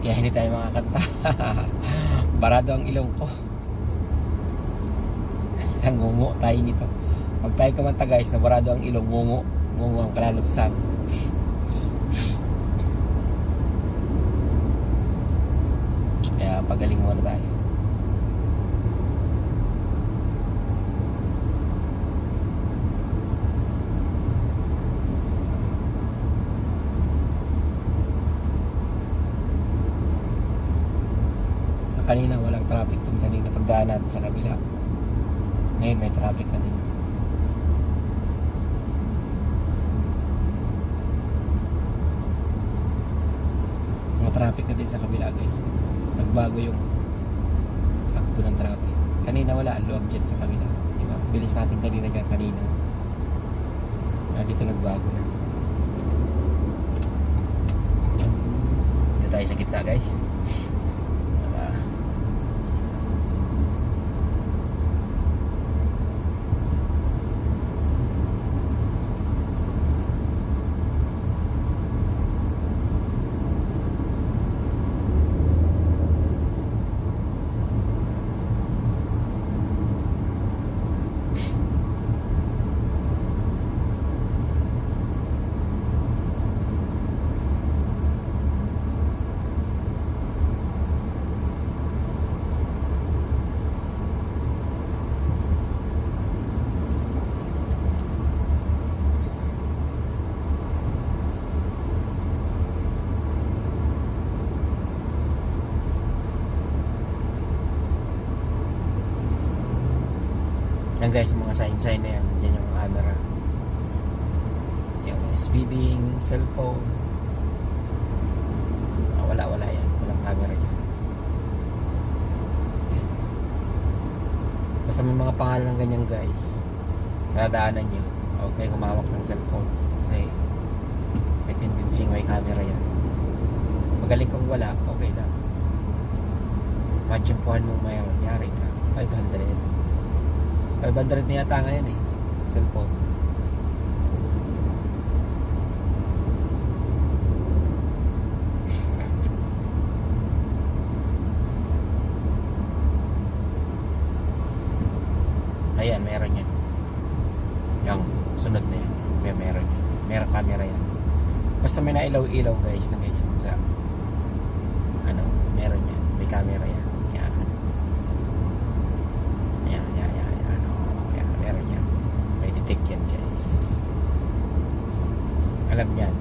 Kaya hindi tayo makakanta. Barado ang ilong ko. Ngungo tayo nito. Pag tayo kumanta guys, na barado ang ilong, ngungo. Ngungo ang kalalubsan. Kaya pagaling muna tayo. Kanina walang traffic dun kanina pagdaan natin sa kabila. Ngayon may traffic na din. Mga traffic na din sa kabila guys. Nagbago yung takbo ng traffic. Kanina wala, ang luwag dyan sa kabila. Diba? Bilis natin kanina dyan kanina. Dito nagbago na. Dito tayo sa gitna guys. Yan guys, mga sign na yan. Nandiyan yung camera. Yung speeding, cellphone. Wala yan. Walang camera dyan. Basta may mga pangalan ng ganyan guys. Nadaanan nyo. Huwag kayo humawak ng cellphone. Kasi may tendency may camera yan. Magaling kang wala, okay lang. Matchimpuhan mo mayroon. Yari ka. 500 na yata ngayon eh. Cellphone. Ayan, meron yan. Yung sunod na yan. Meron yan. Meron camera yan. Basta may nailaw-ilaw guys na ganyan. Sa meron yan. May camera yan. Meron yan. May detect yan guys. Alam yan